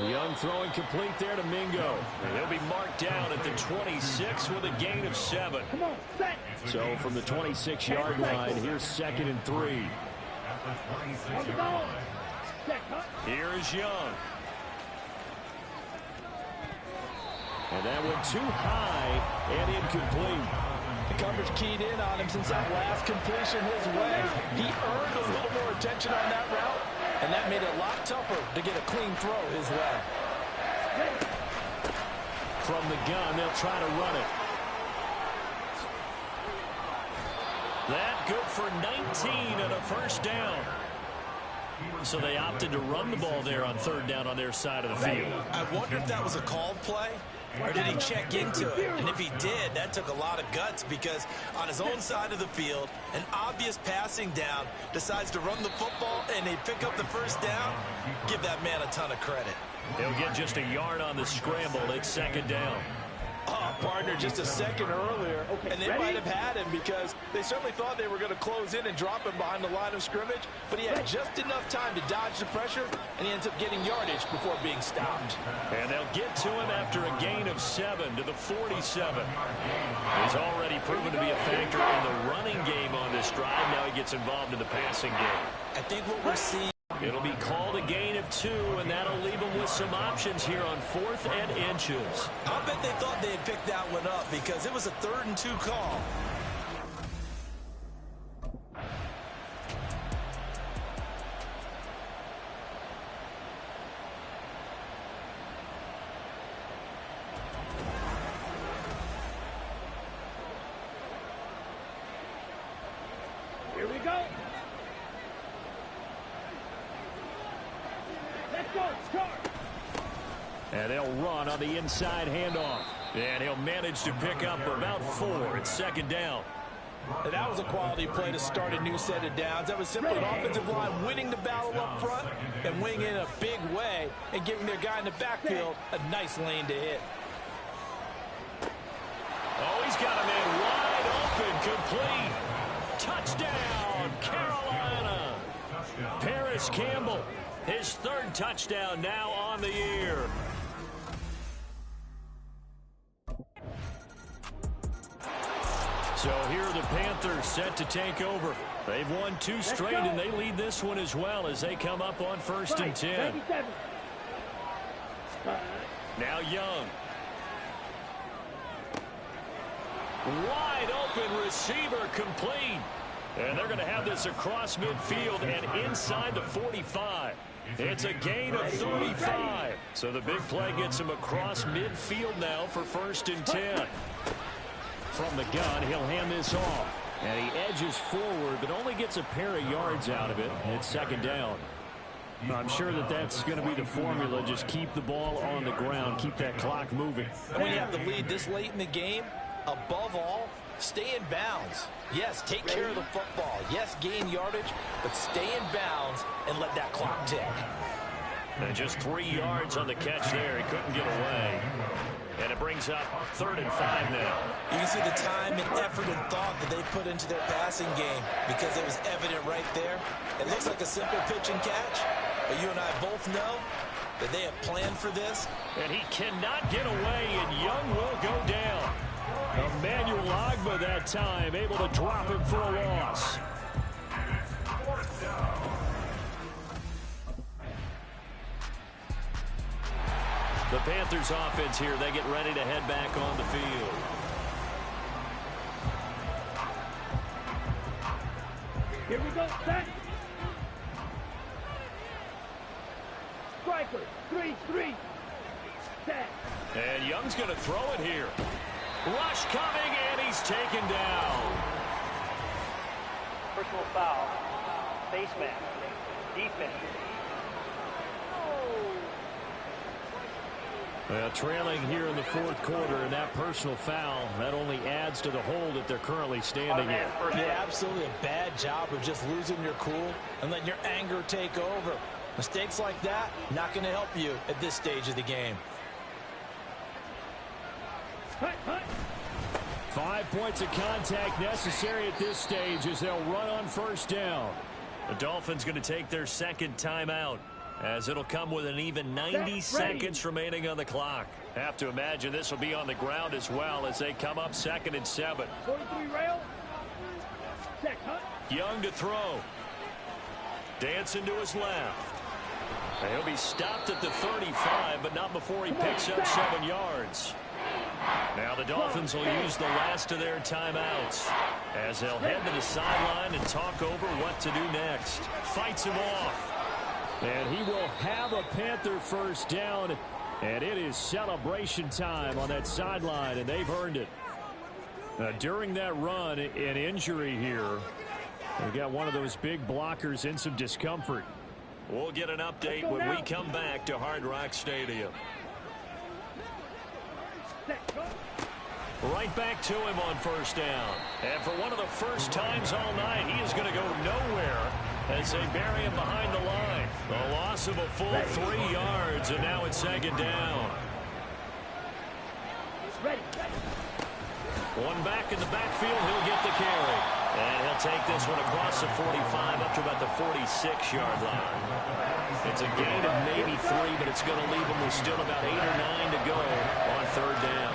Young throwing complete there to Mingo. And he'll be marked down at the 26 with a gain of 7. Come on, set. So from the 26-yard line, here's 2nd and 3. On the ball. Here is Young. And that went too high and incomplete. The coverage keyed in on him since that last completion his way. He earned a little more attention on that route, and that made it a lot tougher to get a clean throw his way. From the gun, they'll try to run it. That good for 19 and a first down. So they opted to run the ball there on 3rd down on their side of the field. I wonder if that was a called play, or did he check into it? And if he did, that took a lot of guts, because on his own side of the field, an obvious passing down, decides to run the football, and they pick up the first down. Give that man a ton of credit. They'll get just a yard on the scramble. It's 2nd down. Oh, partner just a second earlier, and they might have had him because they certainly thought they were going to close in and drop him behind the line of scrimmage, but he had just enough time to dodge the pressure, and he ends up getting yardage before being stopped. And they'll get to him after a gain of 7 to the 47. He's already proven to be a factor in the running game on this drive. Now he gets involved in the passing game. I think what we're seeing, it'll be called a gain of 2, and that'll leave them with some options here on 4th and inches. I'll bet they thought they had picked that one up because it was a 3rd and 2 call. Here we go. Let's go. Charge. And they'll run on the inside handoff. And he'll manage to pick up about 4. It's 2nd down. And that was a quality play to start a new set of downs. That was simply an offensive line winning the battle up front and winning in a big way and giving their guy in the backfield a nice lane to hit. Oh, he's got a man wide open, complete. Touchdown, Carolina. Paris Campbell, his 3rd touchdown now on the year. So here are the Panthers set to take over. They've won 2 straight, and they lead this one as well as they come up on 1st and 10. Now Young. Wide open receiver, complete. And they're going to have this across midfield and inside the 45. It's a gain of 35. So the big play gets him across midfield now for 1st and 10. From the gun, he'll hand this off. And he edges forward, but only gets a pair of yards out of it. It's 2nd down. I'm sure that that's going to be the formula. Just keep the ball on the ground. Keep that clock moving. And when you have the lead this late in the game, above all, stay in bounds. Yes, take care of the football. Yes, gain yardage, but stay in bounds and let that clock tick. And just 3 yards on the catch there. He couldn't get away. And it brings up 3rd and 5 now. You can see the time and effort and thought that they put into their passing game because it was evident right there. It looks like a simple pitch and catch, but you and I both know that they have planned for this. And he cannot get away, and Young will go down. Emmanuel Agba that time, able to drop him for a loss. The Panthers offense here, they get ready to head back on the field. Here we go, set. Striker, 3-3. Set. And Young's going to throw it here. Rush coming, and he's taken down. Personal foul. Face mask. Defense. Well, trailing here in the 4th quarter, and that personal foul, that only adds to the hole that they're currently standing in. Yeah, absolutely a bad job of just losing your cool and letting your anger take over. Mistakes like that, not going to help you at this stage of the game. 5 points of contact necessary at this stage as they'll run on 1st down. The Dolphins going to take their 2nd timeout, as it'll come with an even 90 seconds remaining on the clock. Have to imagine this will be on the ground as well as they come up 2nd and 7. 43 rail. Check, Young to throw. Dancing to his left. And he'll be stopped at the 35, but not before he picks up 7 yards. Now the Dolphins will use the last of their timeouts as they'll head to the sideline and talk over what to do next. Fights him off. And he will have a Panther 1st down, and it is celebration time on that sideline, and they've earned it. During that run, an injury here. We got one of those big blockers in some discomfort. We'll get an update when we come back to Hard Rock Stadium. Right back to him on 1st down. And for one of the first times all night, he is going to go nowhere as they bury him behind the line. A loss of a full 3 yards, and now it's 2nd down. Ready. One back in the backfield. He'll get the carry. And he'll take this one across the 45 up to about the 46-yard line. It's a gain of maybe 3, but it's going to leave him with still about 8 or 9 to go on third down.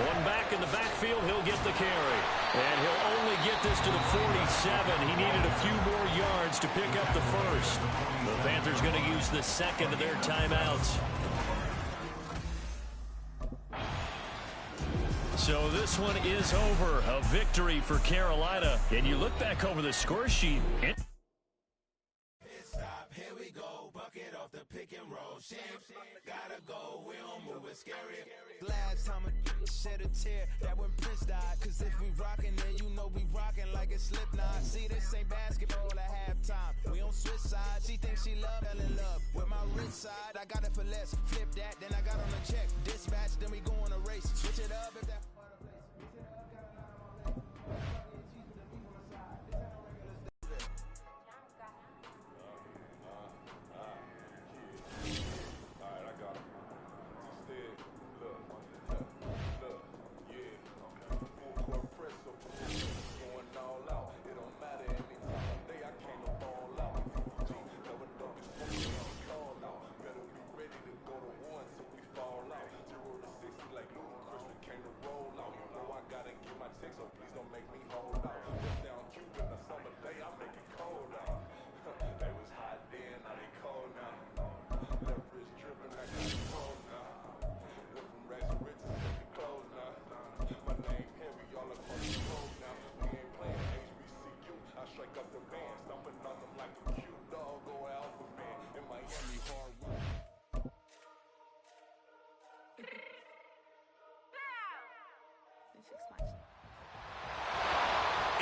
One back in the backfield. He'll get the carry. And he'll only get this to the 47. He needed a few more yards to pick up the first. The Panthers going to use the second of their timeouts. So this one is over. A victory for Carolina. And you look back over the score sheet. Here we go, bucket off the pick and roll. Gotta go, we don't move it scary. Last time a shed a tear, that when Prince died. Cause if we rockin', then you know we rockin' like a Slipknot. See, this ain't basketball at halftime. We on switch sides. She thinks she love, fell in love with my rich side. I got it for less, flip that, then I got on the check. Dispatch, then we go on a race. Switch it up if that.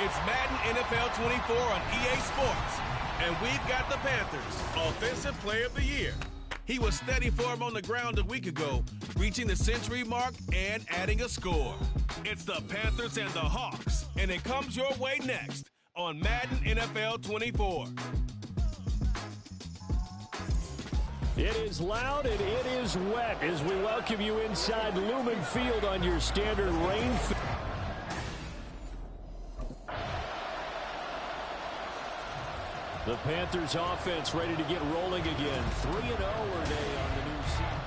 It's Madden NFL 24 on EA Sports, and we've got the Panthers Offensive Player of the Year. He was steady for him on the ground a week ago, reaching the century mark and adding a score. It's the Panthers and the Hawks, and it comes your way next on Madden NFL 24. It is loud and it is wet as we welcome you inside Lumen Field on your standard rain. The Panthers offense ready to get rolling again. 3-0 are they on the new season.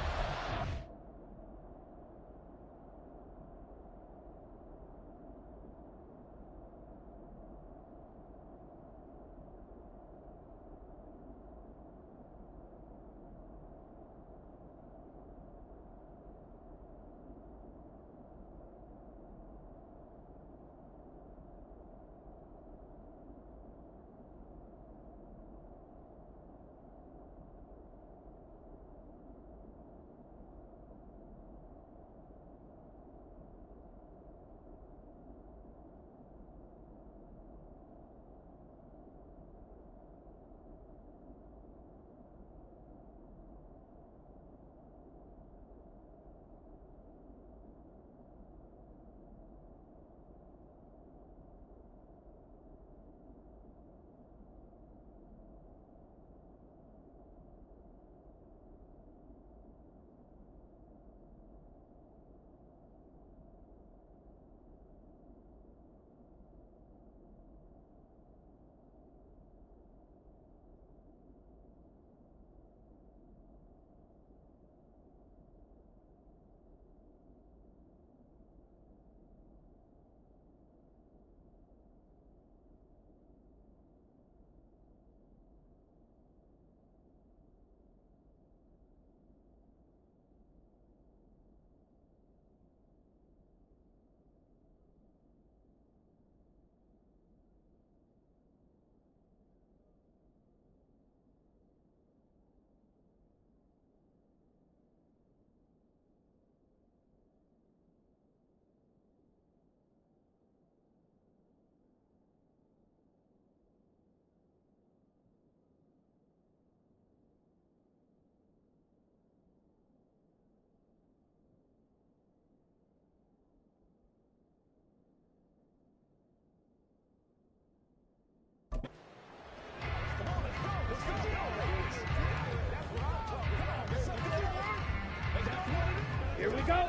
Here we go.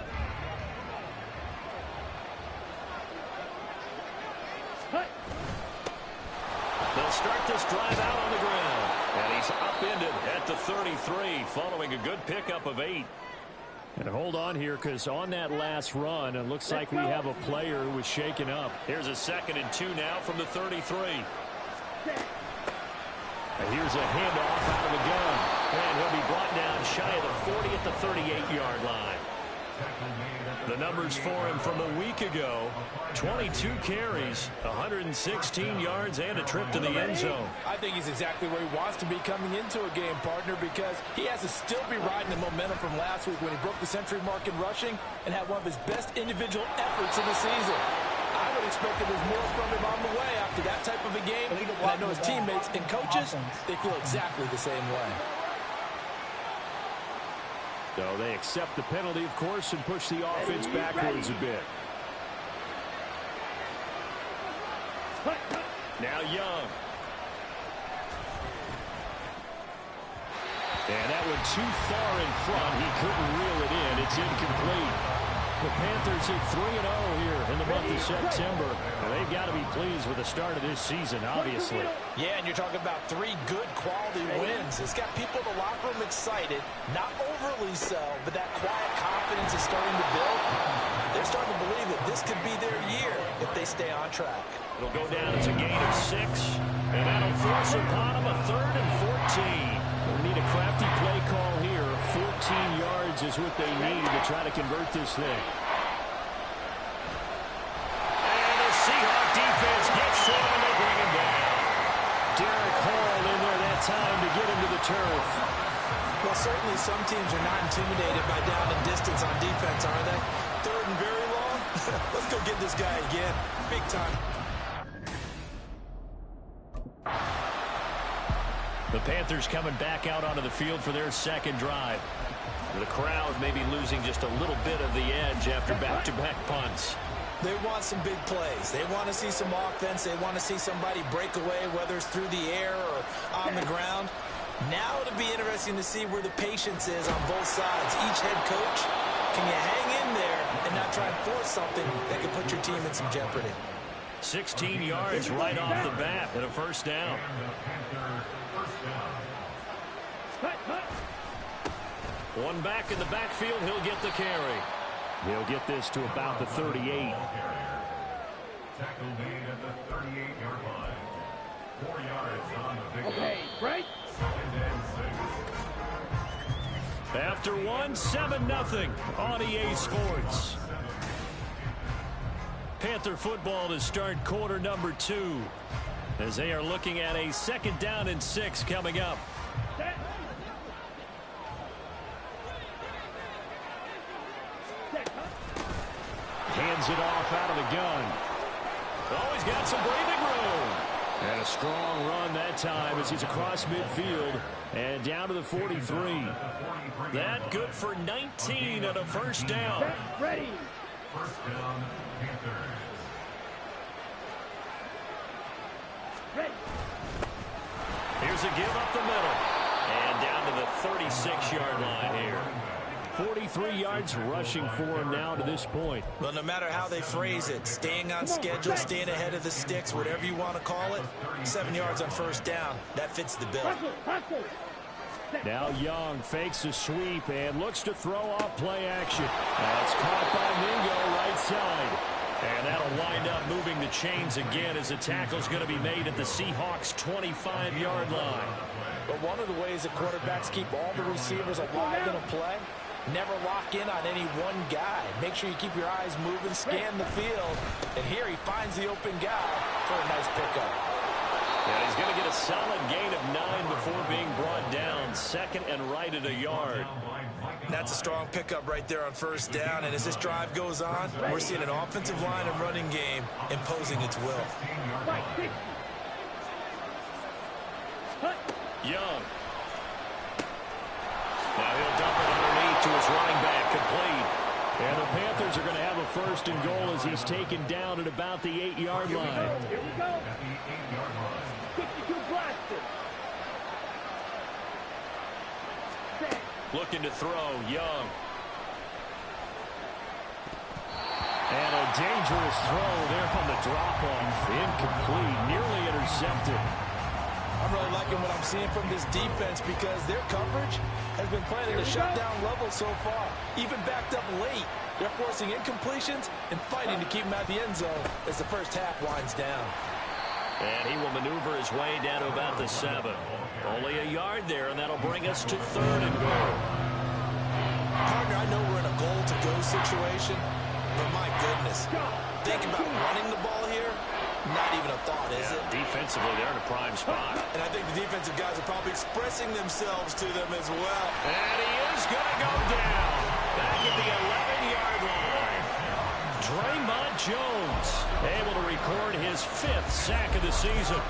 Cut. They'll start this drive out on the ground. And he's upended at the 33 following a good pickup of 8. And hold on here, because on that last run, it looks like we have a player who was shaken up. Here's a 2nd and 2 now from the 33. And here's a handoff out of the gun. And he'll be brought down shy of the 40 at the 38-yard line. The numbers for him from a week ago: 22 carries, 116 yards, and a trip to the end zone. I think he's exactly where he wants to be coming into a game, partner, because he has to still be riding the momentum from last week when he broke the century mark in rushing and had one of his best individual efforts of the season. I would expect that there's more from him on the way after that type of a game, and I know his teammates and coaches, they feel exactly the same way. So they accept the penalty, of course, and push the offense backwards a bit. Now Young. And that went too far in front. He couldn't reel it in. It's incomplete. The Panthers hit 3-0 here in the month of September. And they've got to be pleased with the start of this season, obviously. Yeah, and you're talking about 3 good quality wins. It's got people in the locker room excited, not overly so, but that quiet confidence is starting to build. They're starting to believe that this could be their year if they stay on track. It'll go down as a gain of 6, and that'll force upon them a 3rd and 14. They'll need a crafty play call here. 14 yards is what they need to try to convert this thing. And the Seahawk defense gets to him, and they bring him down. Derek Hall in there that time to get him to the turf. Well, certainly some teams are not intimidated by down and distance on defense, are they? 3rd and very long? Let's go get this guy again. Big time. The Panthers coming back out onto the field for their 2nd drive. The crowd may be losing just a little bit of the edge after back-to-back punts. They want some big plays. They want to see some offense. They want to see somebody break away, whether it's through the air or on the ground. Now it'll be interesting to see where the patience is on both sides. Each head coach, can you hang in there and not try and force something that could put your team in some jeopardy? 16 yards right off the bat and a 1st down. One back in the backfield, he'll get the carry. He'll get this to about the 38. Tackle made at the 38-yard line. 4 yards on the victory. Okay, right. 2nd and 6. After one, 7-0 on EA Sports. Panther football to start quarter number 2, as they are looking at a 2nd down and 6 coming up. Hands it off out of the gun. Oh, he's got some breathing room. And a strong run that time as he's across midfield and down to the 43. That good for 19 and a 1st down. Ready. 1st down, Panthers. Ready. Here's a give up the middle. And down to the 36-yard line here. 43 yards rushing for him now to this point. Well, no matter how they phrase it, staying on schedule, staying ahead of the sticks, whatever you want to call it, 7 yards on 1st down, that fits the bill. Now Young fakes a sweep and looks to throw off play action. That's caught by Mingo right side. And that'll wind up moving the chains again as the tackle's going to be made at the Seahawks' 25-yard line. But one of the ways that quarterbacks keep all the receivers alive in a play, never lock in on any one guy. Make sure you keep your eyes moving, scan the field. And here he finds the open guy for a nice pickup. And he's going to get a solid gain of 9 before being brought down. 2nd and right at a yard. That's a strong pickup right there on 1st down. And as this drive goes on, we're seeing an offensive line and running game imposing its will. Young. Now he'll dump it underneath to his running back, complete. And the Panthers are going to have a 1st and goal as he's taken down at about the 8-yard line. Here we go. 52 blaster. Looking to throw, Young. And a dangerous throw there on the drop-off. Incomplete, nearly intercepted. I'm really liking what I'm seeing from this defense because their coverage has been playing at a shutdown level so far. Even backed up late, they're forcing incompletions and fighting to keep them out of the end zone as the first half winds down. And he will maneuver his way down to about the 7. Only a yard there, and that'll bring us to 3rd and goal. Partner, I know we're in a goal-to-go situation, but my goodness, think about running the ball here. Not even a thought, is it? Defensively, they're in a prime spot. And I think the defensive guys are probably expressing themselves to them as well. And he is going to go down. Back at the 11-yard line. Draymond Jones able to record his 5th sack of the season.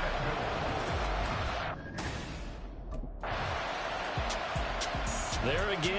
There again.